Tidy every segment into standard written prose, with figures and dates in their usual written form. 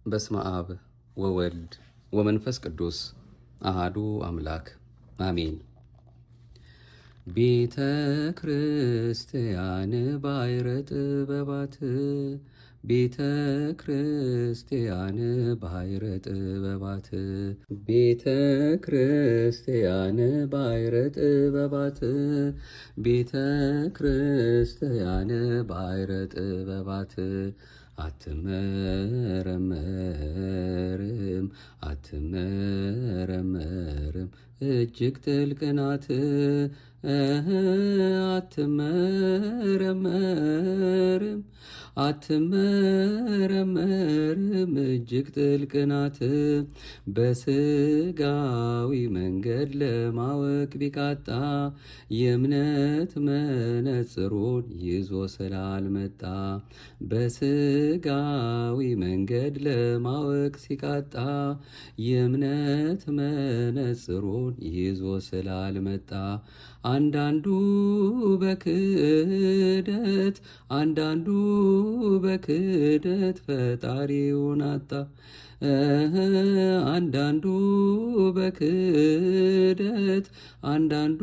በስመ አብ ወወልድ ወመንፈስ ቅዱስ አሃዱ አምላክ አሜን። ቤተ ክርስቲያን ባሕረ ጥበባት ቤተ ክርስቲያን ባሕረ ጥበባት ቤተ ክርስቲያን ባሕረ ጥበባት ቤተ ክርስቲያን ባሕረ ጥበባት አትመረመርም አትመረመርም እጅግ ጥልቅ ናት። አትመረመርም አትመረመርም እጅግ ጥልቅ ናት። በስጋዊ መንገድ ለማወቅ ቢቃጣ የእምነት መነጽሩን ይዞ ስላልመጣ በስጋዊ መንገድ ለማወቅ ሲቃጣ የእምነት መነጽሩን ይዞ ስላልመጣ አንዳንዱ በክደት አንዳንዱ በክደት ፈጣሪውን አጣ። አንዳንዱ በክደት አንዳንዱ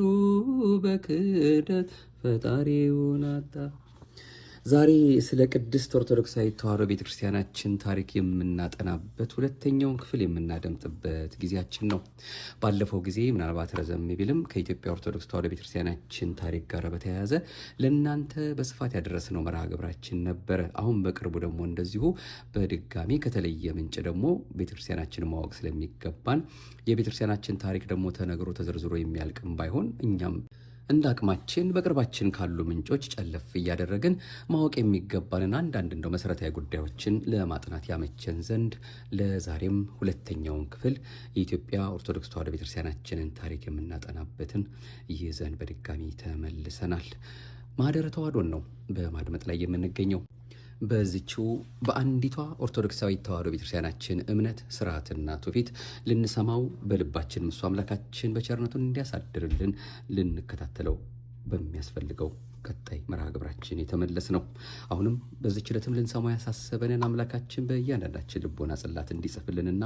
በክደት ፈጣሪውን አጣ። ዛሬ ስለ ቅድስት ኦርቶዶክሳዊት ተዋሕዶ ቤተክርስቲያናችን ታሪክ የምናጠናበት ሁለተኛውን ክፍል የምናደምጥበት ጊዜያችን ነው። ባለፈው ጊዜ ምናልባት ረዘም ቢልም ከኢትዮጵያ ኦርቶዶክስ ተዋሕዶ ቤተክርስቲያናችን ታሪክ ጋር በተያያዘ ለእናንተ በስፋት ያደረስነው መርሃ ግብራችን ነበረ። አሁን በቅርቡ ደግሞ እንደዚሁ በድጋሚ ከተለየ ምንጭ ደግሞ ቤተክርስቲያናችን ማወቅ ስለሚገባን የቤተክርስቲያናችን ታሪክ ደግሞ ተነግሮ ተዘርዝሮ የሚያልቅም ባይሆን እኛም እንደ አቅማችን በቅርባችን ካሉ ምንጮች ጨለፍ እያደረግን ማወቅ የሚገባንን አንዳንድ እንደው መሰረታዊ ጉዳዮችን ለማጥናት ያመቸን ዘንድ ለዛሬም ሁለተኛውን ክፍል የኢትዮጵያ ኦርቶዶክስ ተዋሕዶ ቤተክርስቲያናችንን ታሪክ የምናጠናበትን ይዘን በድጋሚ ተመልሰናል። ማኅደረ ተዋሕዶን ነው በማድመጥ ላይ የምንገኘው። በዚችው በአንዲቷ ኦርቶዶክሳዊት ተዋሕዶ ቤተክርስቲያናችን እምነት ስርዓትና ትውፊት ልንሰማው በልባችን እሱ አምላካችን በቸርነቱን እንዲያሳድርልን ልንከታተለው በሚያስፈልገው ቀጣይ መርሃ ግብራችን የተመለስ ነው። አሁንም በዚች ዕለትም ልንሰማው ያሳሰበንን አምላካችን በእያንዳንዳችን ልቦና ጽላት እንዲጽፍልንና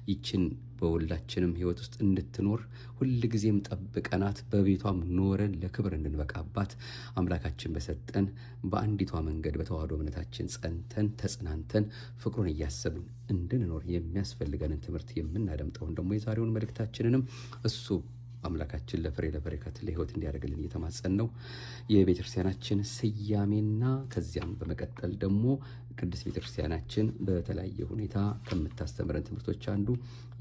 ይችን በሁላችንም ሕይወት ውስጥ እንድትኖር ሁልጊዜም ጠብቀናት በቤቷም ኖረን ለክብር እንድንበቃባት አምላካችን በሰጠን በአንዲቷ መንገድ በተዋሕዶ እምነታችን ጸንተን ተጽናንተን ፍቅሩን እያሰብን እንድንኖር የሚያስፈልገንን ትምህርት የምናደምጠውን ደግሞ የዛሬውን መልእክታችንንም እሱ አምላካችን ለፍሬ ለበረከት ለሕይወት እንዲያደርግልን እየተማጸን ነው። የቤተክርስቲያናችን ስያሜና ከዚያም በመቀጠል ደግሞ ቅድስት ቤተክርስቲያናችን በተለያየ ሁኔታ ከምታስተምረን ትምህርቶች አንዱ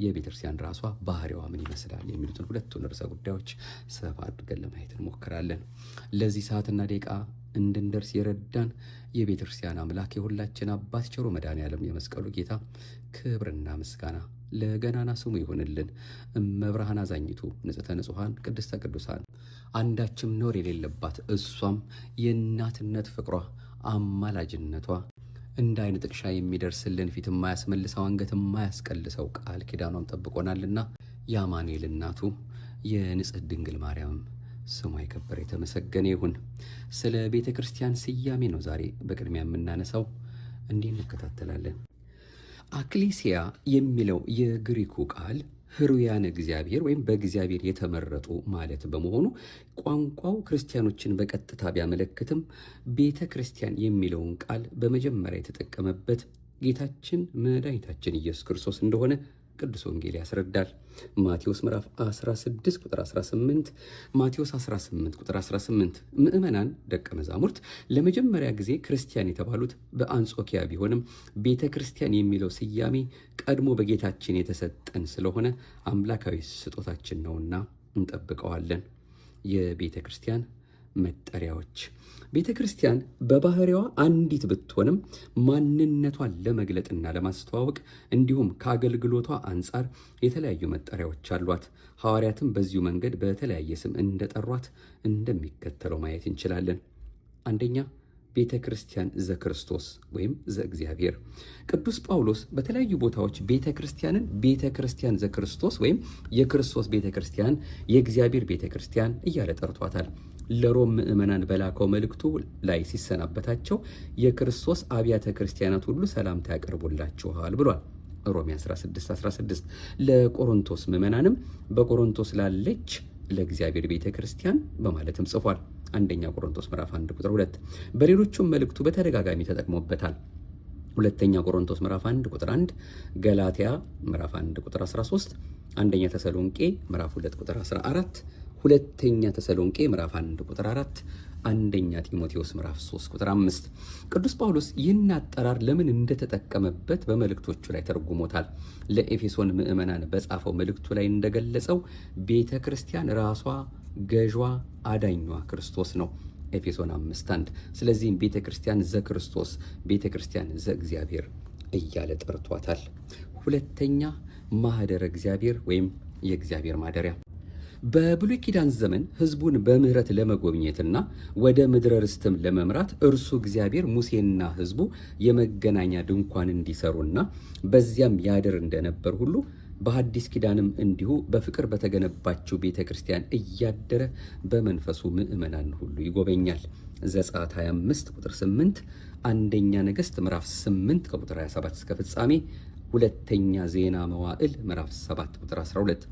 የቤተክርስቲያን ራሷ ባህሪዋ ምን ይመስላል የሚሉትን ሁለቱን ርዕሰ ጉዳዮች ሰፋ አድርገን ለማየት እንሞክራለን። ለዚህ ሰዓትና ደቂቃ እንድንደርስ የረዳን የቤተክርስቲያን አምላክ የሁላችን አባት ቸሩ መድኃኔዓለም የመስቀሉ ጌታ ክብርና ምስጋና ለገናና ስሙ ይሁንልን። እመብርሃን አዛኝቱ ንጽሕተ ንጹሐን ቅድስተ ቅዱሳን አንዳችም ነውር የሌለባት እሷም የእናትነት ፍቅሯ አማላጅነቷ እንደ አይን ጥቅሻ የሚደርስልን ፊት የማያስመልሰው አንገት የማያስቀልሰው ቃል ኪዳኗም ጠብቆናልና የአማኑኤል እናቱ የንጽሕት ድንግል ማርያም ስሟ የከበረ የተመሰገነ ይሁን። ስለ ቤተ ክርስቲያን ስያሜ ነው ዛሬ በቅድሚያ የምናነሳው። እንዲህ እንከታተላለን። አክሊሲያ የሚለው የግሪኩ ቃል ሕሩያነ እግዚአብሔር ወይም በእግዚአብሔር የተመረጡ ማለት በመሆኑ ቋንቋው ክርስቲያኖችን በቀጥታ ቢያመለክትም ቤተ ክርስቲያን የሚለውን ቃል በመጀመሪያ የተጠቀመበት ጌታችን መድኃኒታችን ኢየሱስ ክርስቶስ እንደሆነ ቅዱስ ወንጌል ያስረዳል። ማቴዎስ ምዕራፍ 16 ቁጥር 18፣ ማቴዎስ 18 ቁጥር 18 ምዕመናን ደቀ መዛሙርት ለመጀመሪያ ጊዜ ክርስቲያን የተባሉት በአንጾኪያ ቢሆንም ቤተ ክርስቲያን የሚለው ስያሜ ቀድሞ በጌታችን የተሰጠን ስለሆነ አምላካዊ ስጦታችን ነውና እንጠብቀዋለን። የቤተ ክርስቲያን መጠሪያዎች። ቤተ ክርስቲያን በባህሪዋ አንዲት ብትሆንም ማንነቷን ለመግለጥና ለማስተዋወቅ እንዲሁም ከአገልግሎቷ አንጻር የተለያዩ መጠሪያዎች አሏት። ሐዋርያትም በዚሁ መንገድ በተለያየ ስም እንደጠሯት እንደሚከተለው ማየት እንችላለን። አንደኛ፣ ቤተ ክርስቲያን ዘክርስቶስ ወይም ዘእግዚአብሔር። ቅዱስ ጳውሎስ በተለያዩ ቦታዎች ቤተ ክርስቲያንን ቤተ ክርስቲያን ዘክርስቶስ ወይም የክርስቶስ ቤተ ክርስቲያን፣ የእግዚአብሔር ቤተ ክርስቲያን እያለ ጠርቷታል። ለሮም ምዕመናን በላከው መልእክቱ ላይ ሲሰናበታቸው የክርስቶስ አብያተ ክርስቲያናት ሁሉ ሰላምታ ያቀርቡላችኋል ብሏል። ሮሜ 16:16 ለቆሮንቶስ ምዕመናንም በቆሮንቶስ ላለች ለእግዚአብሔር ቤተ ክርስቲያን በማለትም ጽፏል። አንደኛ ቆሮንቶስ ምዕራፍ 1 ቁጥር 2። በሌሎቹም መልእክቱ በተደጋጋሚ ተጠቅሞበታል። ሁለተኛ ቆሮንቶስ ምዕራፍ 1 ቁጥር 1፣ ገላትያ ምዕራፍ 1 ቁጥር 13፣ አንደኛ ተሰሎንቄ ምዕራፍ 2 ቁጥር 14፣ ሁለተኛ ተሰሎንቄ ምዕራፍ 1 ቁጥር 4፣ አንደኛ ጢሞቴዎስ ምዕራፍ 3 ቁጥር 5። ቅዱስ ጳውሎስ ይህን አጠራር ለምን እንደተጠቀመበት በመልእክቶቹ ላይ ተርጉሞታል። ለኤፌሶን ምዕመናን በጻፈው መልእክቱ ላይ እንደገለጸው ቤተ ክርስቲያን ራሷ ገዧ አዳኟ ክርስቶስ ነው። ኤፌሶን 5:1። ስለዚህም ቤተ ክርስቲያን ዘክርስቶስ፣ ቤተ ክርስቲያን ዘእግዚአብሔር እያለ ጠርቷታል። ሁለተኛ ማህደረ እግዚአብሔር ወይም የእግዚአብሔር ማደሪያ። በብሉይ ኪዳን ዘመን ሕዝቡን በምህረት ለመጎብኘትና ወደ ምድረ ርስትም ለመምራት እርሱ እግዚአብሔር ሙሴና ሕዝቡ የመገናኛ ድንኳን እንዲሰሩና በዚያም ያድር እንደነበር ሁሉ በሐዲስ ኪዳንም እንዲሁ በፍቅር በተገነባችው ቤተ ክርስቲያን እያደረ በመንፈሱ ምዕመናን ሁሉ ይጎበኛል። ዘጸአት 25 ቁጥር 8፣ አንደኛ ነገሥት ምዕራፍ 8 ከቁጥር 27 እስከ ፍጻሜ፣ ሁለተኛ ዜና መዋዕል ምዕራፍ 7 ቁጥር 12።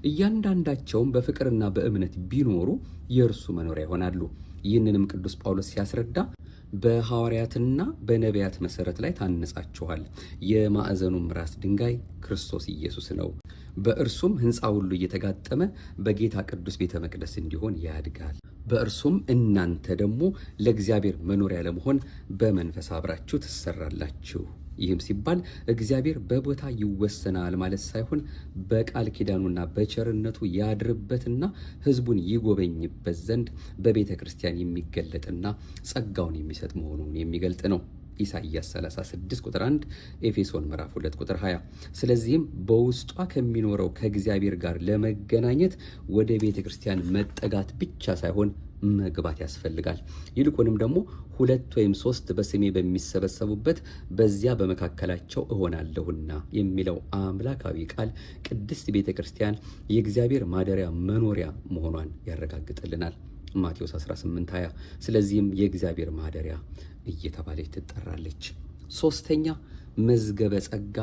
እያንዳንዳቸውም በፍቅርና በእምነት ቢኖሩ የእርሱ መኖሪያ ይሆናሉ። ይህንንም ቅዱስ ጳውሎስ ሲያስረዳ በሐዋርያትና በነቢያት መሰረት ላይ ታንጻችኋል፣ የማዕዘኑም ራስ ድንጋይ ክርስቶስ ኢየሱስ ነው፣ በእርሱም ሕንፃ ሁሉ እየተጋጠመ በጌታ ቅዱስ ቤተ መቅደስ እንዲሆን ያድጋል፣ በእርሱም እናንተ ደግሞ ለእግዚአብሔር መኖሪያ ለመሆን በመንፈስ አብራችሁ ትሰራላችሁ። ይህም ሲባል እግዚአብሔር በቦታ ይወሰናል ማለት ሳይሆን በቃል ኪዳኑና በቸርነቱ ያድርበትና ሕዝቡን ይጎበኝበት ዘንድ በቤተ ክርስቲያን የሚገለጥና ጸጋውን የሚሰጥ መሆኑን የሚገልጥ ነው። ኢሳይያስ 36 ቁጥር 1፣ ኤፌሶን ምዕራፍ 2 ቁጥር 20። ስለዚህም በውስጧ ከሚኖረው ከእግዚአብሔር ጋር ለመገናኘት ወደ ቤተ ክርስቲያን መጠጋት ብቻ ሳይሆን መግባት ያስፈልጋል። ይልቁንም ደግሞ 2 ወይም 3 በስሜ በሚሰበሰቡበት በዚያ በመካከላቸው እሆናለሁና የሚለው አምላካዊ ቃል ቅድስት ቤተ ክርስቲያን የእግዚአብሔር ማደሪያ መኖሪያ መሆኗን ያረጋግጥልናል። ማቴዎስ 18:20። ስለዚህም የእግዚአብሔር ማደሪያ እየተባለች ትጠራለች። ሶስተኛ መዝገበ ጸጋ፣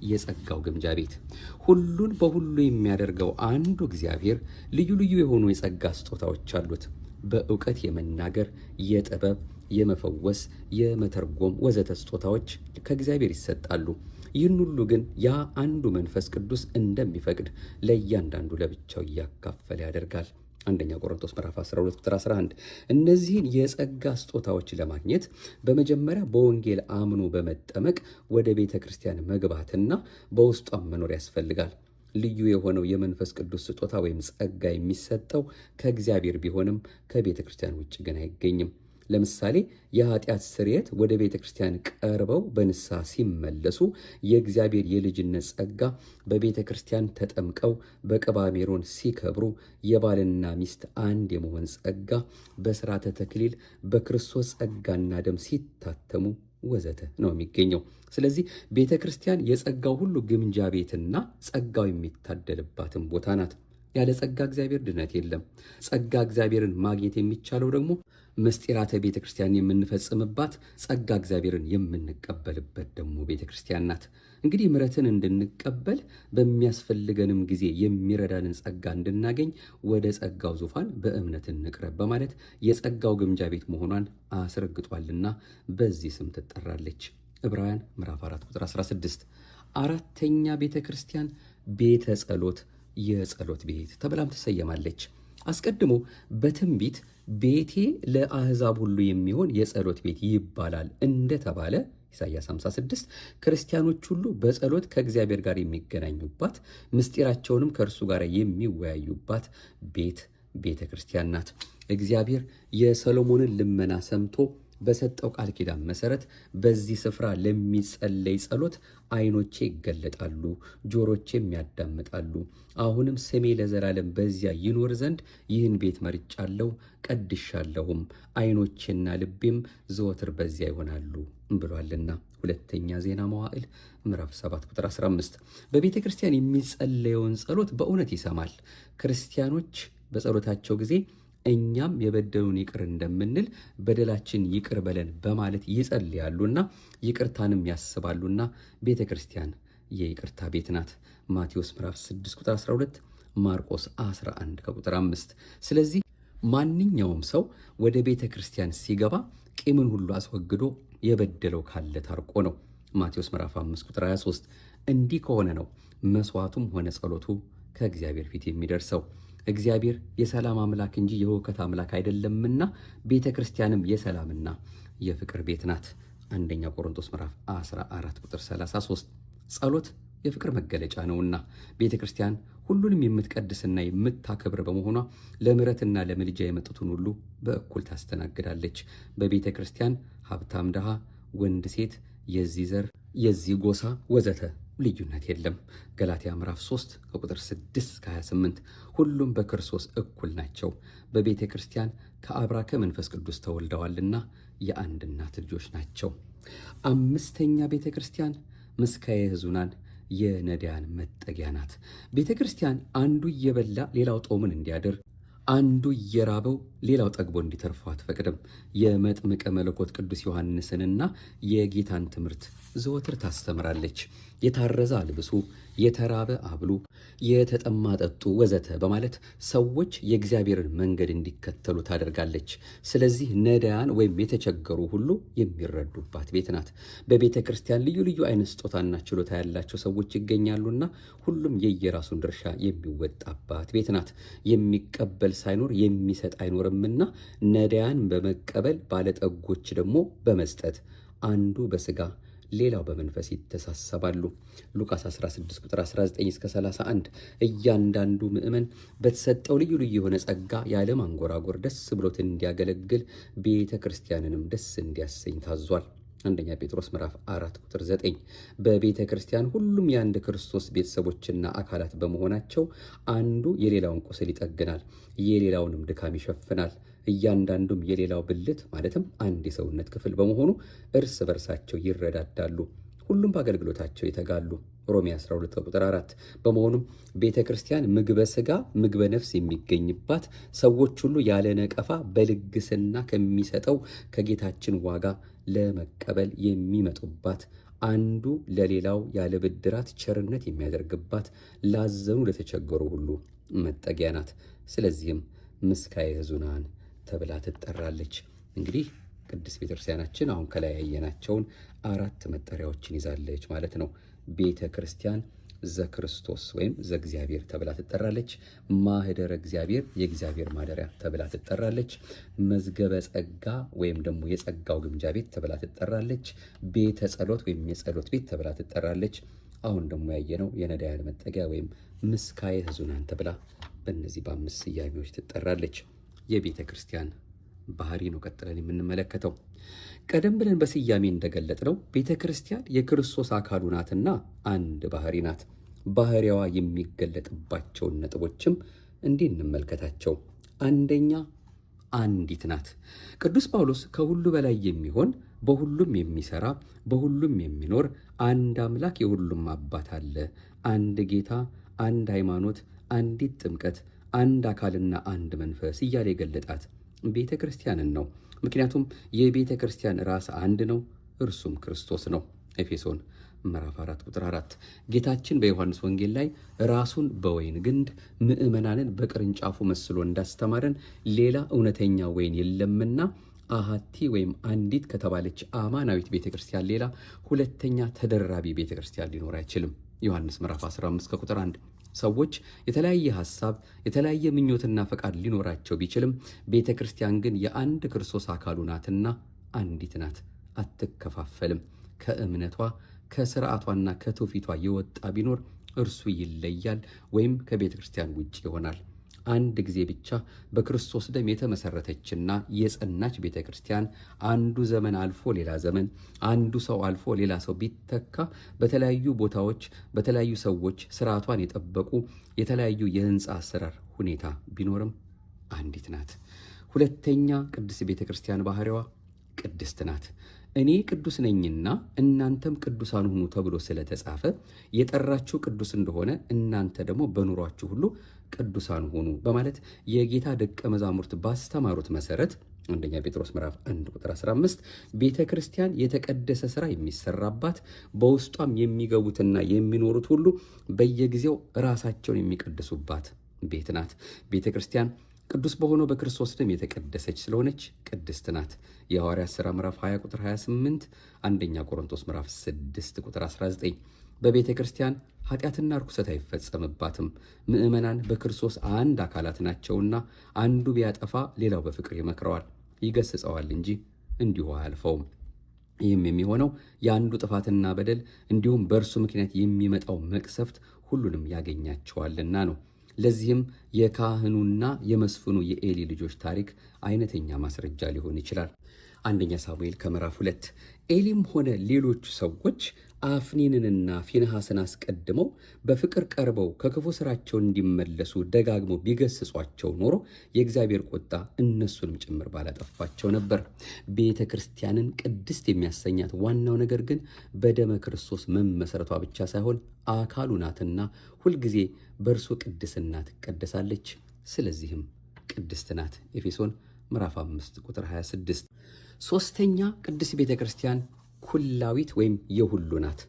የጸጋው ግምጃ ቤት። ሁሉን በሁሉ የሚያደርገው አንዱ እግዚአብሔር ልዩ ልዩ የሆኑ የጸጋ ስጦታዎች አሉት። በእውቀት የመናገር፣ የጥበብ፣ የመፈወስ፣ የመተርጎም ወዘተ ስጦታዎች ከእግዚአብሔር ይሰጣሉ። ይህን ሁሉ ግን ያ አንዱ መንፈስ ቅዱስ እንደሚፈቅድ ለእያንዳንዱ ለብቻው እያካፈለ ያደርጋል። አንደኛ ቆሮንቶስ ምዕራፍ 12 ቁጥር 11። እነዚህን የጸጋ ስጦታዎች ለማግኘት በመጀመሪያ በወንጌል አምኖ በመጠመቅ ወደ ቤተ ክርስቲያን መግባትና በውስጧም መኖር ያስፈልጋል። ልዩ የሆነው የመንፈስ ቅዱስ ስጦታ ወይም ጸጋ የሚሰጠው ከእግዚአብሔር ቢሆንም ከቤተ ክርስቲያን ውጭ ግን አይገኝም። ለምሳሌ የኃጢአት ስርየት ወደ ቤተ ክርስቲያን ቀርበው በንስሐ ሲመለሱ የእግዚአብሔር የልጅነት ጸጋ በቤተ ክርስቲያን ተጠምቀው በቅባ ሜሮን ሲከብሩ የባልና ሚስት አንድ የመሆን ጸጋ በሥርዓተ ተክሊል በክርስቶስ ጸጋና ደም ሲታተሙ ወዘተ ነው የሚገኘው። ስለዚህ ቤተ ክርስቲያን የጸጋው ሁሉ ግምጃ ቤትና ጸጋው የሚታደልባትን ቦታ ናት። ያለ ጸጋ እግዚአብሔር ድነት የለም። ጸጋ እግዚአብሔርን ማግኘት የሚቻለው ደግሞ ምስጢራተ ቤተ ክርስቲያን የምንፈጽምባት፣ ጸጋ እግዚአብሔርን የምንቀበልበት ደግሞ ቤተ ክርስቲያን ናት። እንግዲህ ምሕረትን እንድንቀበል በሚያስፈልገንም ጊዜ የሚረዳንን ጸጋ እንድናገኝ ወደ ጸጋው ዙፋን በእምነት እንቅረብ በማለት የጸጋው ግምጃ ቤት መሆኗን አስረግጧልና በዚህ ስም ትጠራለች። ዕብራውያን ምዕራፍ 4 ቁጥር 16። አራተኛ ቤተ ክርስቲያን ቤተ ጸሎት፣ የጸሎት ቤት ተብላም ትሰየማለች። አስቀድሞ በትንቢት ቤቴ ለአሕዛብ ሁሉ የሚሆን የጸሎት ቤት ይባላል እንደተባለ ኢሳይያስ 56 ክርስቲያኖች ሁሉ በጸሎት ከእግዚአብሔር ጋር የሚገናኙባት ምስጢራቸውንም ከእርሱ ጋር የሚወያዩባት ቤተ ክርስቲያን ናት። እግዚአብሔር የሰሎሞንን ልመና ሰምቶ በሰጠው ቃል ኪዳን መሰረት በዚህ ስፍራ ለሚጸለይ ጸሎት ዓይኖቼ ይገለጣሉ፣ ጆሮቼም ያዳምጣሉ። አሁንም ስሜ ለዘላለም በዚያ ይኖር ዘንድ ይህን ቤት መርጫለሁ፣ ቀድሻለሁም፣ ዓይኖቼና ልቤም ዘወትር በዚያ ይሆናሉ ብሏልና። ሁለተኛ ዜና መዋዕል ምዕራፍ 7 ቁጥር 15። በቤተ ክርስቲያን የሚጸለየውን ጸሎት በእውነት ይሰማል። ክርስቲያኖች በጸሎታቸው ጊዜ እኛም የበደሉን ይቅር እንደምንል በደላችን ይቅር በለን በማለት ይጸልያሉና ይቅርታንም ያስባሉና ቤተ ክርስቲያን የይቅርታ ቤት ናት። ማቴዎስ ምዕራፍ 6 ቁጥር 12፣ ማርቆስ 11 ከቁጥር 5። ስለዚህ ማንኛውም ሰው ወደ ቤተ ክርስቲያን ሲገባ ቂምን ሁሉ አስወግዶ የበደለው ካለ ታርቆ ነው። ማቴዎስ ምዕራፍ 5 ቁጥር 23። እንዲህ ከሆነ ነው መስዋዕቱም ሆነ ጸሎቱ ከእግዚአብሔር ፊት የሚደርሰው። እግዚአብሔር የሰላም አምላክ እንጂ የሁከት አምላክ አይደለምና ቤተ ክርስቲያንም የሰላምና የፍቅር ቤት ናት። አንደኛ ቆሮንቶስ ምዕራፍ 14 ቁጥር 33። ጸሎት የፍቅር መገለጫ ነውና ቤተ ክርስቲያን ሁሉንም የምትቀድስና የምታከብር በመሆኗ ለምሕረትና ለምልጃ የመጡትን ሁሉ በእኩል ታስተናግዳለች። በቤተ ክርስቲያን ሀብታም፣ ድሃ፣ ወንድ፣ ሴት፣ የዚህ ዘር፣ የዚህ ጎሳ ወዘተ ልዩነት የለም። ገላትያ ምዕራፍ 3 ከቁጥር 6 እስከ 28። ሁሉም በክርስቶስ እኩል ናቸው። በቤተ ክርስቲያን ከአብራከ መንፈስ ቅዱስ ተወልደዋልና የአንድ እናት ልጆች ናቸው። አምስተኛ ቤተ ክርስቲያን ምስካየ ሕዙናን የነዳያን መጠጊያ ናት። ቤተ ክርስቲያን አንዱ እየበላ ሌላው ጦምን እንዲያድር፣ አንዱ እየራበው ሌላው ጠግቦ እንዲተርፉ አትፈቅድም። የመጥምቀ መለኮት ቅዱስ ዮሐንስንና የጌታን ትምህርት ዘወትር ታስተምራለች። የታረዘ አልብሱ፣ የተራበ አብሉ፣ የተጠማ ጠጡ ወዘተ በማለት ሰዎች የእግዚአብሔርን መንገድ እንዲከተሉ ታደርጋለች። ስለዚህ ነዳያን ወይም የተቸገሩ ሁሉ የሚረዱባት ቤት ናት። በቤተ ክርስቲያን ልዩ ልዩ አይነት ስጦታና ችሎታ ያላቸው ሰዎች ይገኛሉና ሁሉም የየራሱን ድርሻ የሚወጣባት ቤት ናት። የሚቀበል ሳይኖር የሚሰጥ አይኖርምና ነዳያን በመቀበል ባለጠጎች ደግሞ በመስጠት አንዱ በሥጋ ሌላው በመንፈስ ይተሳሰባሉ። ሉቃስ 16 ቁጥር 19 እስከ 31። እያንዳንዱ ምእመን በተሰጠው ልዩ ልዩ የሆነ ጸጋ ያለ ማንጎራጎር ደስ ብሎት እንዲያገለግል ቤተ ክርስቲያንንም ደስ እንዲያሰኝ ታዟል። አንደኛ ጴጥሮስ ምዕራፍ 4 ቁጥር 9። በቤተ ክርስቲያን ሁሉም የአንድ ክርስቶስ ቤተሰቦችና አካላት በመሆናቸው አንዱ የሌላውን ቁስል ይጠግናል፣ የሌላውንም ድካም ይሸፍናል። እያንዳንዱም የሌላው ብልት ማለትም አንድ የሰውነት ክፍል በመሆኑ እርስ በርሳቸው ይረዳዳሉ፣ ሁሉም በአገልግሎታቸው ይተጋሉ። ሮሜ 12 ቁጥር 4። በመሆኑም ቤተ ክርስቲያን ምግበ ሥጋ ምግበ ነፍስ የሚገኝባት፣ ሰዎች ሁሉ ያለ ነቀፋ በልግስና ከሚሰጠው ከጌታችን ዋጋ ለመቀበል የሚመጡባት፣ አንዱ ለሌላው ያለ ብድራት ቸርነት የሚያደርግባት፣ ላዘኑ ለተቸገሩ ሁሉ መጠጊያ ናት። ስለዚህም ምስካየ ሕዙናን ተብላ ትጠራለች። እንግዲህ ቅድስት ቤተክርስቲያናችን አሁን ከላይ ያየናቸውን 4 መጠሪያዎችን ይዛለች ማለት ነው። ቤተ ክርስቲያን ዘክርስቶስ ወይም ዘእግዚአብሔር ተብላ ትጠራለች። ማህደረ እግዚአብሔር የእግዚአብሔር ማደሪያ ተብላ ትጠራለች። መዝገበ ጸጋ ወይም ደግሞ የጸጋው ግምጃ ቤት ተብላ ትጠራለች። ቤተ ጸሎት ወይም የጸሎት ቤት ተብላ ትጠራለች። አሁን ደግሞ ያየነው የነዳያን መጠጊያ ወይም ምስካየ ሕዙናን ተብላ በእነዚህ በ5 ስያሜዎች ትጠራለች። የቤተ ክርስቲያን ባህሪ ነው ቀጥለን የምንመለከተው። ቀደም ብለን በስያሜ እንደገለጥነው ቤተ ክርስቲያን የክርስቶስ አካሉ ናትና አንድ ባህሪ ናት። ባህሪያዋ የሚገለጥባቸውን ነጥቦችም እንዲህ እንመልከታቸው። አንደኛ፣ አንዲት ናት። ቅዱስ ጳውሎስ ከሁሉ በላይ የሚሆን በሁሉም የሚሰራ በሁሉም የሚኖር አንድ አምላክ የሁሉም አባት አለ፣ አንድ ጌታ፣ አንድ ሃይማኖት፣ አንዲት ጥምቀት፣ አንድ አካልና አንድ መንፈስ እያለ የገለጣት ቤተ ክርስቲያንን ነው። ምክንያቱም የቤተ ክርስቲያን ራስ አንድ ነው፣ እርሱም ክርስቶስ ነው። ኤፌሶን ምዕራፍ 4 ቁጥር 4። ጌታችን በዮሐንስ ወንጌል ላይ ራሱን በወይን ግንድ ምዕመናንን በቅርንጫፉ መስሎ እንዳስተማረን ሌላ እውነተኛ ወይን የለምና አሃቲ ወይም አንዲት ከተባለች አማናዊት ቤተ ክርስቲያን ሌላ ሁለተኛ ተደራቢ ቤተ ክርስቲያን ሊኖር አይችልም። ዮሐንስ ምዕራፍ 15 ከቁጥር 1። ሰዎች የተለያየ ሐሳብ የተለያየ ምኞትና ፈቃድ ሊኖራቸው ቢችልም ቤተ ክርስቲያን ግን የአንድ ክርስቶስ አካሉ ናትና አንዲት ናት፣ አትከፋፈልም። ከእምነቷ ከስርዓቷና ከትውፊቷ የወጣ ቢኖር እርሱ ይለያል ወይም ከቤተ ክርስቲያን ውጭ ይሆናል። አንድ ጊዜ ብቻ በክርስቶስ ደም የተመሰረተችና የጸናች ቤተ ክርስቲያን አንዱ ዘመን አልፎ ሌላ ዘመን፣ አንዱ ሰው አልፎ ሌላ ሰው ቢተካ በተለያዩ ቦታዎች በተለያዩ ሰዎች ስርዓቷን የጠበቁ የተለያዩ የህንፃ አሰራር ሁኔታ ቢኖርም አንዲት ናት። ሁለተኛ ቅድስት ቤተ ክርስቲያን ባህሪዋ ቅድስት ናት። እኔ ቅዱስ ነኝና እናንተም ቅዱሳን ሁኑ ተብሎ ስለተጻፈ የጠራችሁ ቅዱስ እንደሆነ እናንተ ደግሞ በኑሯችሁ ሁሉ ቅዱሳን ሁኑ በማለት የጌታ ደቀ መዛሙርት ባስተማሩት መሰረት አንደኛ ጴጥሮስ ምዕራፍ 1 ቁጥር 15 ቤተ ክርስቲያን የተቀደሰ ሥራ የሚሰራባት በውስጧም የሚገቡትና የሚኖሩት ሁሉ በየጊዜው ራሳቸውን የሚቀድሱባት ቤት ናት። ቤተ ክርስቲያን ቅዱስ በሆነው በክርስቶስ ደም የተቀደሰች ስለሆነች ቅድስት ናት። የሐዋርያት ሥራ ምዕራፍ 20 ቁጥር 28፣ አንደኛ ቆሮንቶስ ምዕራፍ 6 ቁጥር 19። በቤተ ክርስቲያን ኃጢአትና ርኩሰት አይፈጸምባትም። ምዕመናን በክርስቶስ አንድ አካላት ናቸውና አንዱ ቢያጠፋ ሌላው በፍቅር ይመክረዋል፣ ይገስጸዋል እንጂ እንዲሁ አያልፈውም። ይህም የሚሆነው የአንዱ ጥፋትና በደል እንዲሁም በእርሱ ምክንያት የሚመጣው መቅሰፍት ሁሉንም ያገኛቸዋልና ነው። ለዚህም የካህኑና የመስፍኑ የኤሊ ልጆች ታሪክ አይነተኛ ማስረጃ ሊሆን ይችላል። አንደኛ ሳሙኤል ከምዕራፍ 2 ኤሊም ሆነ ሌሎቹ ሰዎች አፍኒንንና ፊንሐስን አስቀድመው በፍቅር ቀርበው ከክፉ ስራቸው እንዲመለሱ ደጋግመው ቢገስጿቸው ኖሮ የእግዚአብሔር ቁጣ እነሱንም ጭምር ባላጠፋቸው ነበር። ቤተ ክርስቲያንን ቅድስት የሚያሰኛት ዋናው ነገር ግን በደመ ክርስቶስ መመሰረቷ ብቻ ሳይሆን አካሉ ናትና ሁልጊዜ በእርሱ ቅድስና ትቀደሳለች። ስለዚህም ቅድስት ናት። ኤፌሶን ምዕራፍ 5 ቁጥር 26። ሶስተኛ ቅድስት ቤተ ክርስቲያን ኩላዊት ወይም የሁሉ ናት።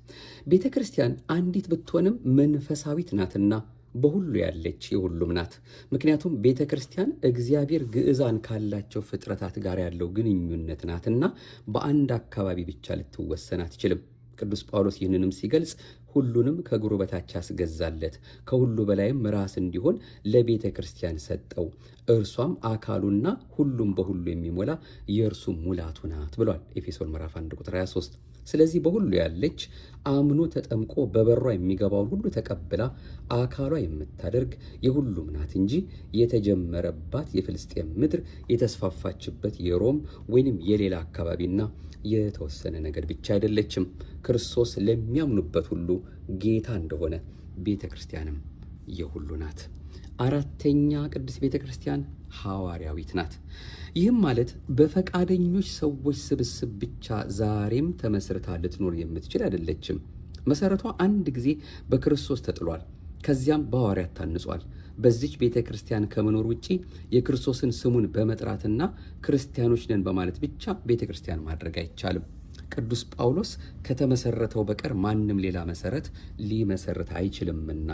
ቤተ ክርስቲያን አንዲት ብትሆንም መንፈሳዊት ናትና በሁሉ ያለች የሁሉም ናት። ምክንያቱም ቤተ ክርስቲያን እግዚአብሔር ግዕዛን ካላቸው ፍጥረታት ጋር ያለው ግንኙነት ናትና በአንድ አካባቢ ብቻ ልትወሰን አትችልም። ቅዱስ ጳውሎስ ይህንንም ሲገልጽ ሁሉንም ከእግሩ በታች አስገዛለት፣ ከሁሉ በላይም ራስ እንዲሆን ለቤተ ክርስቲያን ሰጠው፣ እርሷም አካሉና ሁሉም በሁሉ የሚሞላ የእርሱ ሙላቱ ናት ብሏል። ኤፌሶን ምዕራፍ 1 ቁጥር 23። ስለዚህ በሁሉ ያለች አምኖ ተጠምቆ በበሯ የሚገባውን ሁሉ ተቀብላ አካሏ የምታደርግ የሁሉም ናት እንጂ የተጀመረባት የፍልስጤም ምድር የተስፋፋችበት የሮም ወይንም የሌላ አካባቢና የተወሰነ ነገር ብቻ አይደለችም። ክርስቶስ ለሚያምኑበት ሁሉ ጌታ እንደሆነ ቤተ ክርስቲያንም የሁሉ ናት። አራተኛ ቅድስት ቤተ ክርስቲያን ሐዋርያዊት ናት። ይህም ማለት በፈቃደኞች ሰዎች ስብስብ ብቻ ዛሬም ተመስርታ ልትኖር የምትችል አይደለችም። መሰረቷ አንድ ጊዜ በክርስቶስ ተጥሏል፣ ከዚያም በሐዋርያት ታንጿል። በዚች ቤተ ክርስቲያን ከመኖር ውጪ የክርስቶስን ስሙን በመጥራትና ክርስቲያኖች ነን በማለት ብቻ ቤተ ክርስቲያን ማድረግ አይቻልም። ቅዱስ ጳውሎስ ከተመሰረተው በቀር ማንም ሌላ መሰረት ሊመሰረት አይችልምና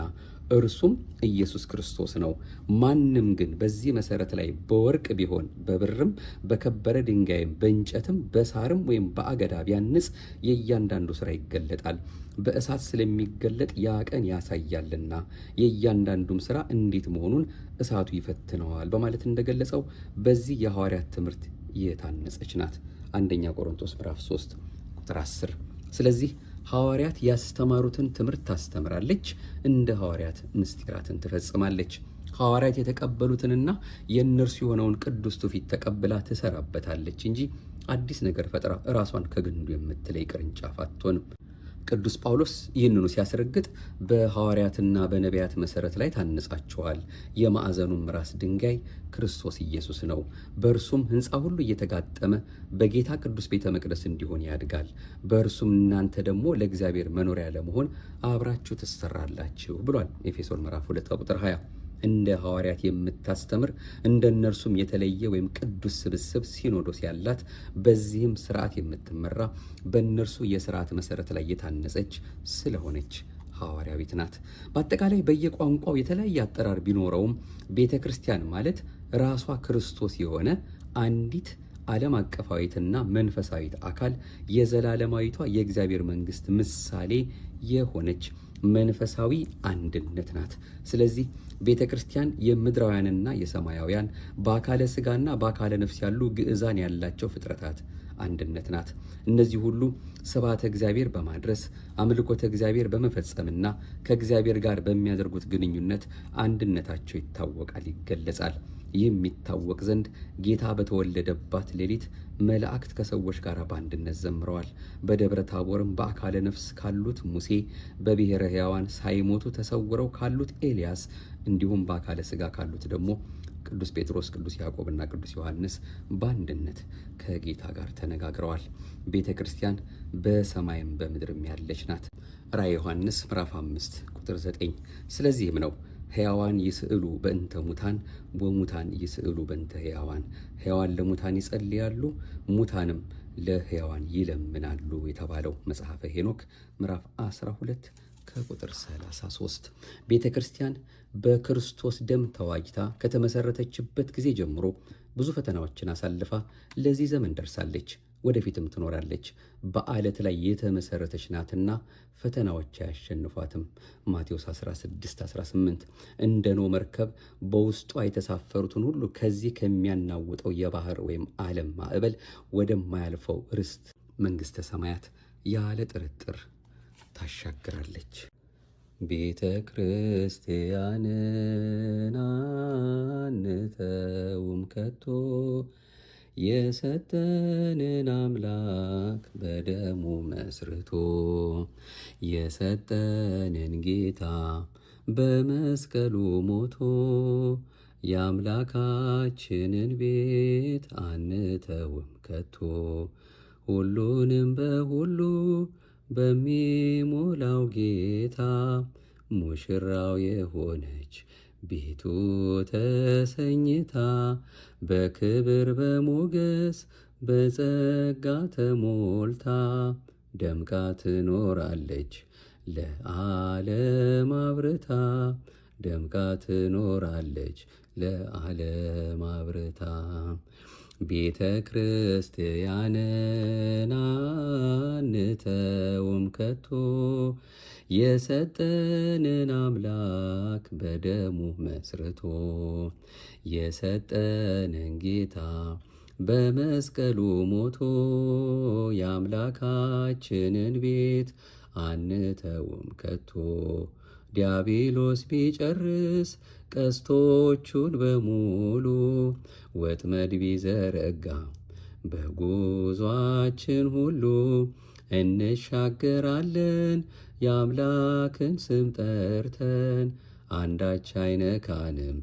እርሱም ኢየሱስ ክርስቶስ ነው። ማንም ግን በዚህ መሰረት ላይ በወርቅ ቢሆን በብርም በከበረ ድንጋይም በእንጨትም በሳርም ወይም በአገዳ ቢያንጽ የእያንዳንዱ ሥራ ይገለጣል፣ በእሳት ስለሚገለጥ ያ ቀን ያሳያልና የእያንዳንዱም ሥራ እንዴት መሆኑን እሳቱ ይፈትነዋል በማለት እንደገለጸው በዚህ የሐዋርያት ትምህርት የታነጸች ናት። አንደኛ ቆሮንቶስ ምዕራፍ 3 ቁጥር 10። ስለዚህ ሐዋርያት ያስተማሩትን ትምህርት ታስተምራለች፣ እንደ ሐዋርያት ምስጢራትን ትፈጽማለች። ሐዋርያት የተቀበሉትንና የእነርሱ የሆነውን ቅዱስ ትውፊት ተቀብላ ትሰራበታለች እንጂ አዲስ ነገር ፈጥራ ራሷን ከግንዱ የምትለይ ቅርንጫፍ አትሆንም። ቅዱስ ጳውሎስ ይህንኑ ሲያስረግጥ በሐዋርያትና በነቢያት መሰረት ላይ ታንጻችኋል፣ የማዕዘኑም ራስ ድንጋይ ክርስቶስ ኢየሱስ ነው፣ በእርሱም ሕንፃ ሁሉ እየተጋጠመ በጌታ ቅዱስ ቤተ መቅደስ እንዲሆን ያድጋል፣ በእርሱም እናንተ ደግሞ ለእግዚአብሔር መኖሪያ ለመሆን አብራችሁ ትሰራላችሁ ብሏል። ኤፌሶን ምዕራፍ 2 ቁጥር 20። እንደ ሐዋርያት የምታስተምር እንደ እነርሱም የተለየ ወይም ቅዱስ ስብስብ ሲኖዶስ ያላት በዚህም ስርዓት የምትመራ በእነርሱ የስርዓት መሰረት ላይ የታነጸች ስለሆነች ሐዋርያዊት ናት። በአጠቃላይ በየቋንቋው የተለያየ አጠራር ቢኖረውም ቤተ ክርስቲያን ማለት ራሷ ክርስቶስ የሆነ አንዲት ዓለም አቀፋዊትና መንፈሳዊት አካል የዘላለማዊቷ የእግዚአብሔር መንግስት ምሳሌ የሆነች መንፈሳዊ አንድነት ናት። ስለዚህ ቤተ ክርስቲያን የምድራውያንና የሰማያውያን በአካለ ሥጋና በአካለ ነፍስ ያሉ ግዕዛን ያላቸው ፍጥረታት አንድነት ናት። እነዚህ ሁሉ ስብሐተ እግዚአብሔር በማድረስ አምልኮተ እግዚአብሔር በመፈጸምና ከእግዚአብሔር ጋር በሚያደርጉት ግንኙነት አንድነታቸው ይታወቃል፣ ይገለጻል። ይህ የሚታወቅ ዘንድ ጌታ በተወለደባት ሌሊት መላእክት ከሰዎች ጋር በአንድነት ዘምረዋል። በደብረ ታቦርም በአካለ ነፍስ ካሉት ሙሴ፣ በብሔረ ሕያዋን ሳይሞቱ ተሰውረው ካሉት ኤልያስ፣ እንዲሁም በአካለ ሥጋ ካሉት ደግሞ ቅዱስ ጴጥሮስ፣ ቅዱስ ያዕቆብና ቅዱስ ዮሐንስ በአንድነት ከጌታ ጋር ተነጋግረዋል። ቤተ ክርስቲያን በሰማይም በምድርም ያለች ናት። ራዕየ ዮሐንስ ምዕራፍ 5 ቁጥር 9። ስለዚህም ነው ሕያዋን ይስእሉ በእንተ ሙታን ወሙታን ይስእሉ በእንተ ሕያዋን። ሕያዋን ለሙታን ይጸልያሉ፣ ሙታንም ለሕያዋን ይለምናሉ የተባለው መጽሐፈ ሄኖክ ምዕራፍ 12 ከቁጥር 33። ቤተ ክርስቲያን በክርስቶስ ደም ተዋጅታ ከተመሰረተችበት ጊዜ ጀምሮ ብዙ ፈተናዎችን አሳልፋ ለዚህ ዘመን ደርሳለች። ወደፊትም ትኖራለች። በዓለት ላይ የተመሰረተች ናትና ፈተናዎች አያሸንፏትም። ማቴዎስ 16:18 እንደ ኖህ መርከብ በውስጧ የተሳፈሩትን ሁሉ ከዚህ ከሚያናውጠው የባህር ወይም ዓለም ማዕበል ወደማያልፈው ርስት መንግሥተ ሰማያት ያለ ጥርጥር ታሻግራለች። ቤተ ክርስቲያንን አንተውም ከቶ የሰጠንን አምላክ በደሙ መስርቶ የሰጠንን ጌታ በመስቀሉ ሞቶ የአምላካችንን ቤት አንተውም ከቶ ሁሉንም በሁሉ በሚሞላው ጌታ ሙሽራው የሆነች ቤቱ ተሰኝታ በክብር በሞገስ በጸጋ ተሞልታ ደምቃ ትኖራለች ለዓለም አብርታ ደምቃ ትኖራለች ለዓለም አብርታ። ቤተ ክርስቲያንን አንተውም ከቶ የሰጠንን አምላክ በደሙ መስርቶ የሰጠንን ጌታ በመስቀሉ ሞቶ የአምላካችንን ቤት አንተውም ከቶ። ዲያብሎስ ቢጨርስ ቀስቶቹን በሙሉ ወጥመድ ቢዘረጋ በጉዟችን ሁሉ እንሻገራለን የአምላክን ስም ጠርተን አንዳች አይነካንም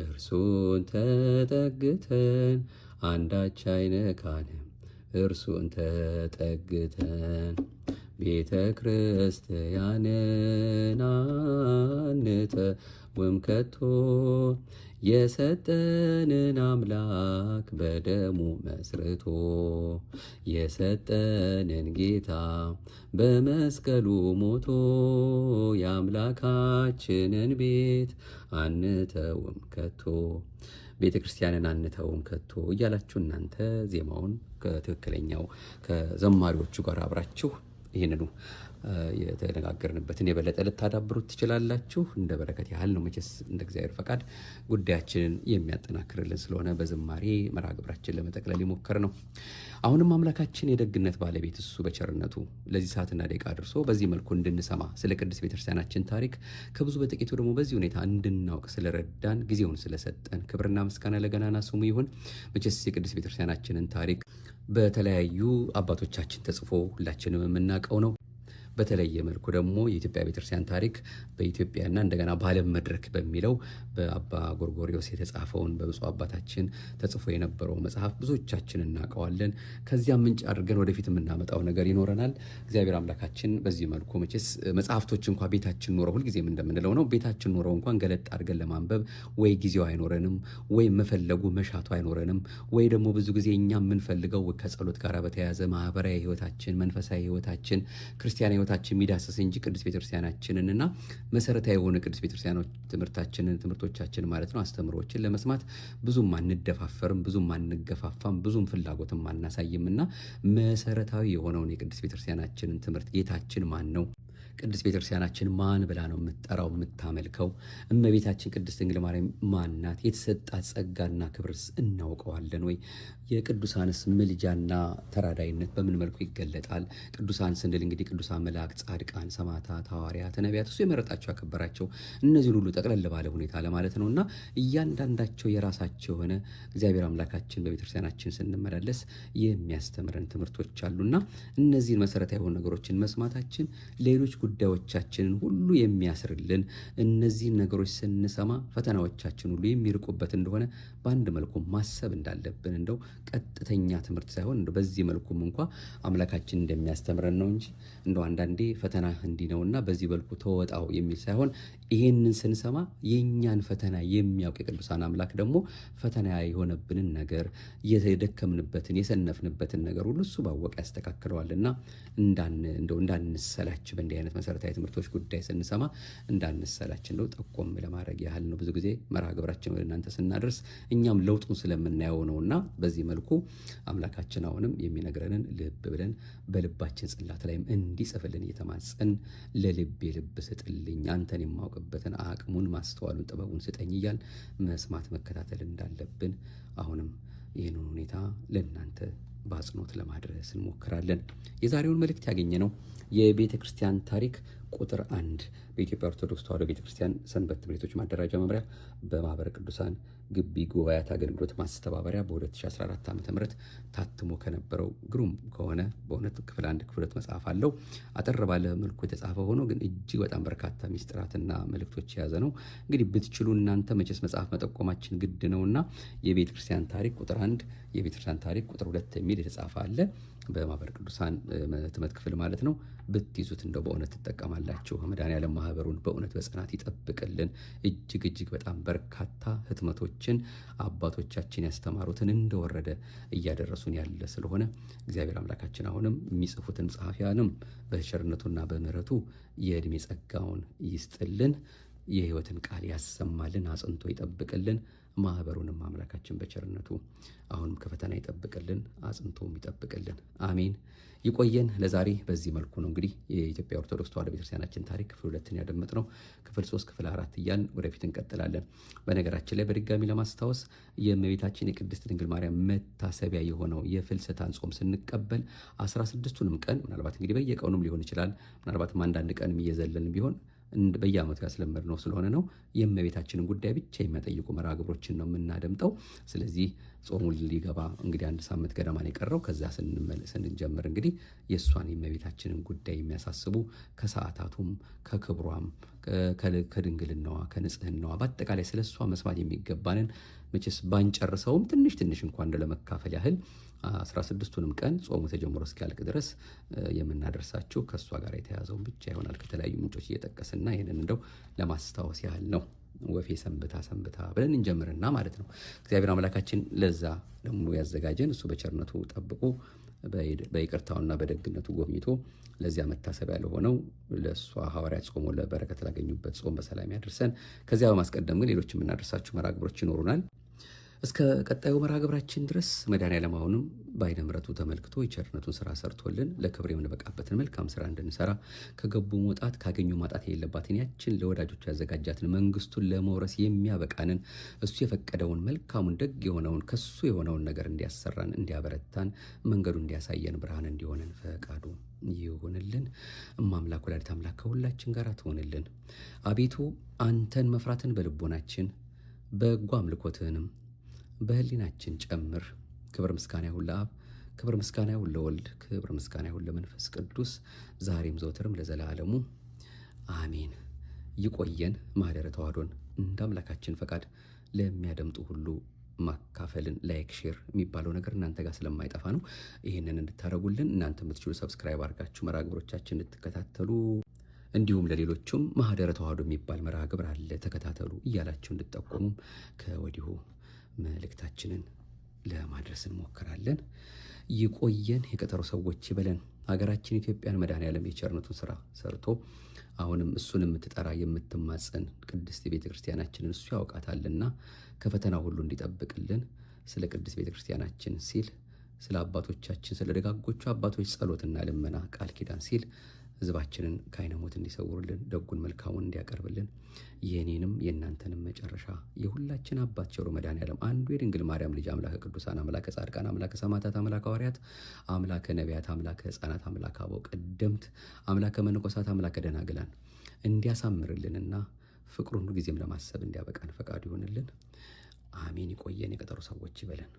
እርሱን ተጠግተን አንዳች አይነካንም እርሱን ተጠግተን። ቤተ ክርስቲያንን አንተውም ከቶ የሰጠንን አምላክ በደሙ መስርቶ የሰጠንን ጌታ በመስቀሉ ሞቶ የአምላካችንን ቤት አንተውም ከቶ። ቤተ ክርስቲያንን አንተውም ከቶ እያላችሁ እናንተ ዜማውን ከትክክለኛው ከዘማሪዎቹ ጋር አብራችሁ ይህንኑ የተነጋገርንበትን የበለጠ ልታዳብሩት ትችላላችሁ። እንደ በረከት ያህል ነው መቼስ እንደ እግዚአብሔር ፈቃድ ጉዳያችንን የሚያጠናክርልን ስለሆነ በዝማሬ መርሃ ግብራችን ለመጠቅለል የሞከር ነው። አሁንም አምላካችን የደግነት ባለቤት እሱ በቸርነቱ ለዚህ ሰዓትና ደቂቃ አድርሶ በዚህ መልኩ እንድንሰማ ስለ ቅድስት ቤተክርስቲያናችን ታሪክ ከብዙ በጥቂቱ ደግሞ በዚህ ሁኔታ እንድናውቅ ስለረዳን ጊዜውን ስለሰጠን ክብርና ምስጋና ለገናና ስሙ ይሁን። መቼስ የቅድስት ቤተክርስቲያናችንን ታሪክ በተለያዩ አባቶቻችን ተጽፎ ሁላችንም የምናውቀው ነው። በተለየ መልኩ ደግሞ የኢትዮጵያ ቤተክርስቲያን ታሪክ በኢትዮጵያና እንደገና በዓለም መድረክ በሚለው በአባ ጎርጎርዮስ የተጻፈውን በብፁዕ አባታችን ተጽፎ የነበረው መጽሐፍ ብዙዎቻችን እናውቀዋለን። ከዚያም ምንጭ አድርገን ወደፊት የምናመጣው ነገር ይኖረናል። እግዚአብሔር አምላካችን በዚህ መልኩ መቼስ መጽሐፍቶች እንኳ ቤታችን ኖረው ሁልጊዜም እንደምንለው ነው ቤታችን ኖረው እንኳን ገለጥ አድርገን ለማንበብ ወይ ጊዜው አይኖረንም፣ ወይ መፈለጉ መሻቱ አይኖረንም፣ ወይ ደግሞ ብዙ ጊዜ እኛ የምንፈልገው ከጸሎት ጋር በተያያዘ ማህበራዊ ህይወታችን፣ መንፈሳዊ ህይወታችን፣ ክርስቲያናዊ ህይወታችን የሚዳስስ እንጂ ቅድስት ቤተክርስቲያናችንን እና መሰረታዊ የሆነ ቅድስት ቤተክርስቲያኖች ትምህርቶቻችን ማለት ነው አስተምሮችን ለመስማት ብዙም አንደፋፈርም፣ ብዙም አንገፋፋም፣ ብዙም ፍላጎትም አናሳይምና መሰረታዊ የሆነውን የቅድስት ቤተክርስቲያናችንን ትምህርት ጌታችን ማን ነው? ቅድስት ቤተክርስቲያናችን ማን ብላ ነው የምትጠራው የምታመልከው? እመቤታችን ቅድስት ድንግል ማርያም ማናት? የተሰጣት ጸጋና ክብርስ እናውቀዋለን ወይ? የቅዱሳንስ ምልጃና ተራዳይነት በምን መልኩ ይገለጣል? ቅዱሳን ስንል እንግዲህ ቅዱሳን መላእክት፣ ጻድቃን፣ ሰማዕታት፣ ሐዋርያት፣ ነቢያት እሱ የመረጣቸው ያከበራቸው እነዚህን ሁሉ ጠቅለል ባለ ሁኔታ ለማለት ነውና እያንዳንዳቸው የራሳቸው የሆነ እግዚአብሔር አምላካችን በቤተክርስቲያናችን ስንመላለስ የሚያስተምረን ትምህርቶች አሉና እነዚህን መሰረታዊ የሆኑ ነገሮችን መስማታችን ሌሎች ጉዳዮቻችንን ሁሉ የሚያስርልን፣ እነዚህን ነገሮች ስንሰማ ፈተናዎቻችን ሁሉ የሚርቁበት እንደሆነ በአንድ መልኩ ማሰብ እንዳለብን እንደው ቀጥተኛ ትምህርት ሳይሆን እንደው በዚህ መልኩም እንኳ አምላካችን እንደሚያስተምረን ነው እንጂ እንደው አንዳንዴ ፈተና እንዲህ ነውና በዚህ መልኩ ተወጣው የሚል ሳይሆን ይሄንን ስንሰማ የኛን ፈተና የሚያውቅ የቅዱሳን አምላክ ደግሞ ፈተና የሆነብንን ነገር የደከምንበትን የሰነፍንበትን ነገር ሁሉ እሱ ባወቀ ያስተካክለዋልና እንዳንሰላች በእንዲህ አይነት መሰረታዊ ትምህርቶች ጉዳይ ስንሰማ እንዳንሰላች እንደው ጠቆም ለማድረግ ያህል ነው። ብዙ ጊዜ መርሃ ግብራችን ወደ እናንተ ስናደርስ እኛም ለውጡን ስለምናየው ነውና በዚህ መልኩ አምላካችን አሁንም የሚነግረንን ልብ ብለን በልባችን ጽላት ላይም እንዲጽፍልን እየተማጸን ለልቤ ልብ ስጥልኝ፣ አንተን የማውቅበትን አቅሙን ማስተዋሉን ጥበቡን ስጠኝ እያል መስማት መከታተል እንዳለብን አሁንም ይህንን ሁኔታ ለእናንተ በአጽንኦት ለማድረስ እንሞክራለን። የዛሬውን መልእክት ያገኘ ነው የቤተ ክርስቲያን ታሪክ ቁጥር 1 በኢትዮጵያ ኦርቶዶክስ ተዋሕዶ ቤተ ክርስቲያን ሰንበት ትምህርት ቤቶች ማደራጃ መምሪያ በማኅበረ ቅዱሳን ግቢ ጉባኤያት አገልግሎት ማስተባበሪያ በ2014 ዓ.ም ታትሞ ከነበረው ግሩም ከሆነ በእውነት ክፍል 1 ክፍል 2 መጽሐፍ አለው። አጠር ባለ መልኩ የተጻፈ ሆኖ ግን እጅግ በጣም በርካታ ሚስጥራትና መልእክቶች የያዘ ነው። እንግዲህ ብትችሉ እናንተ መቼስ መጽሐፍ መጠቆማችን ግድ ነውና የቤተ ክርስቲያን ታሪክ ቁጥር 1 የቤተ ክርስቲያን ታሪክ ቁጥር 2 የሚል የተጻፈ አለ በማኅበረ ቅዱሳን ትምህርት ክፍል ማለት ነው። ብትይዙት እንደው በእውነት ትጠቀማላችሁ። መድኃኔዓለም ማኅበሩን በእውነት በጽናት ይጠብቅልን። እጅግ በጣም በርካታ ህትመቶችን አባቶቻችን ያስተማሩትን እንደወረደ እያደረሱን ያለ ስለሆነ እግዚአብሔር አምላካችን አሁንም የሚጽፉትን ጸሐፊያንም በቸርነቱና በምሕረቱ የዕድሜ ጸጋውን ይስጥልን። የሕይወትን ቃል ያሰማልን፣ አጽንቶ ይጠብቅልን። ማኅበሩንም አምላካችን በቸርነቱ አሁንም ከፈተና ይጠብቅልን፣ አጽንቶም ይጠብቅልን። አሜን። ይቆየን። ለዛሬ በዚህ መልኩ ነው እንግዲህ የኢትዮጵያ ኦርቶዶክስ ተዋሕዶ ቤተክርስቲያናችን ታሪክ ክፍል 2 ያደመጥነው። ክፍል 3 ክፍል 4 እያልን ወደፊት እንቀጥላለን። በነገራችን ላይ በድጋሚ ለማስታወስ የእመቤታችን የቅድስት ድንግል ማርያም መታሰቢያ የሆነው የፍልሰታን ጾም ስንቀበል 16ቱንም ቀን ምናልባት እንግዲህ በየቀኑም ሊሆን ይችላል፣ ምናልባትም አንዳንድ ቀንም እየዘለን ቢሆን በየዓመቱ ያስለመድነው ስለሆነ ነው። የእመቤታችንን ጉዳይ ብቻ የሚያጠይቁ መርሃ ግብሮችን ነው የምናደምጠው። ስለዚህ ጾሙ ሊገባ እንግዲህ 1 ሳምንት ገደማ ነው የቀረው። ከዛ ስንጀምር እንግዲህ የእሷን የእመቤታችንን ጉዳይ የሚያሳስቡ ከሰዓታቱም ከክብሯም ከድንግልናዋ ከንጽህናዋ በአጠቃላይ ስለ እሷ መስማት የሚገባንን መቼስ ባንጨርሰውም ትንሽ እንኳን ለመካፈል ያህል 16ቱንም ቀን ጾሙ ተጀምሮ እስኪያልቅ ድረስ የምናደርሳችሁ ከእሷ ጋር የተያዘውን ብቻ ይሆናል ከተለያዩ ምንጮች እየጠቀስና ይህንን እንደው ለማስታወስ ያህል ነው። ወፌ ሰንብታ ብለን እንጀምርና ማለት ነው። እግዚአብሔር አምላካችን ለዛ ደግሞ ያዘጋጀን እሱ በቸርነቱ ጠብቆ በይቅርታውና በደግነቱ ጎብኝቶ ለዚያ መታሰቢያ ለሆነው ለእሷ ሐዋርያት ጾሞ ለበረከት ላገኙበት ጾም በሰላም ያደርሰን። ከዚያ በማስቀደም ግን ሌሎች የምናደርሳችሁ መርሃ ግብሮች ይኖሩናል። እስከ ቀጣዩ መርሃ ግብራችን ድረስ መድኃኔዓለም አሁንም በዓይነ ምሕረቱ ተመልክቶ የቸርነቱን ስራ ሰርቶልን ለክብር የምንበቃበትን መልካም ስራ እንድንሰራ ከገቡ መውጣት ካገኙ ማጣት የሌለባትን ያችን ለወዳጆቹ ያዘጋጃትን መንግስቱን ለመውረስ የሚያበቃንን እሱ የፈቀደውን መልካሙን ደግ የሆነውን ከሱ የሆነውን ነገር እንዲያሰራን እንዲያበረታን መንገዱ እንዲያሳየን ብርሃን እንዲሆነን ፈቃዱ ይሁንልን። እማምላክ ወላዲተ አምላክ ከሁላችን ጋር ትሆንልን። አቤቱ አንተን መፍራትን በልቦናችን በጎ አምልኮትህንም በህሊናችን ጨምር። ክብር ምስጋና ይሁን ለአብ፣ ክብር ምስጋና ይሁን ለወልድ፣ ክብር ምስጋና ይሁን ለመንፈስ ቅዱስ ዛሬም ዘወትርም ለዘላለሙ አሜን። ይቆየን። ማኅደረ ተዋሕዶን እንደ አምላካችን ፈቃድ ለሚያደምጡ ሁሉ ማካፈልን ላይክ ሼር የሚባለው ነገር እናንተ ጋር ስለማይጠፋ ነው። ይህንን እንድታደርጉልን እናንተ የምትችሉ ሰብስክራይብ አድርጋችሁ መርሃ ግብሮቻችን እንድትከታተሉ እንዲሁም ለሌሎቹም ማኅደረ ተዋሕዶ የሚባል መርሃ ግብር አለ ተከታተሉ እያላችሁ እንድጠቆሙም ከወዲሁ መልእክታችንን ለማድረስ እንሞክራለን። ይቆየን። የቀጠሮ ሰዎች ይበለን። ሀገራችን ኢትዮጵያን መድኃኔዓለም የቸርነቱን ስራ ሰርቶ አሁንም እሱን የምትጠራ የምትማጸን ቅድስት ቤተ ክርስቲያናችንን እሱ ያውቃታልና ከፈተና ሁሉ እንዲጠብቅልን ስለ ቅድስት ቤተ ክርስቲያናችን ሲል ስለ አባቶቻችን ስለ ደጋጎቹ አባቶች ጸሎትና ልመና ቃል ኪዳን ሲል ሕዝባችንን ከዓይነ ሞት እንዲሰውርልን ደጉን መልካሙን እንዲያቀርብልን የኔንም የእናንተንም መጨረሻ የሁላችን አባት ቸሩ መድኃኔዓለም አንዱ የድንግል ማርያም ልጅ አምላከ ቅዱሳን አምላከ ጻድቃን አምላከ ሰማዕታት አምላከ ሐዋርያት አምላከ ነቢያት አምላከ ሕፃናት አምላከ አበው ቀደምት አምላከ መነኮሳት አምላከ ደናግላን እንዲያሳምርልንና ፍቅሩን ሁሉ ጊዜም ለማሰብ እንዲያበቃን ፈቃዱ ይሆንልን። አሜን። ይቆየን። የቀጠሮ ሰዎች ይበለን።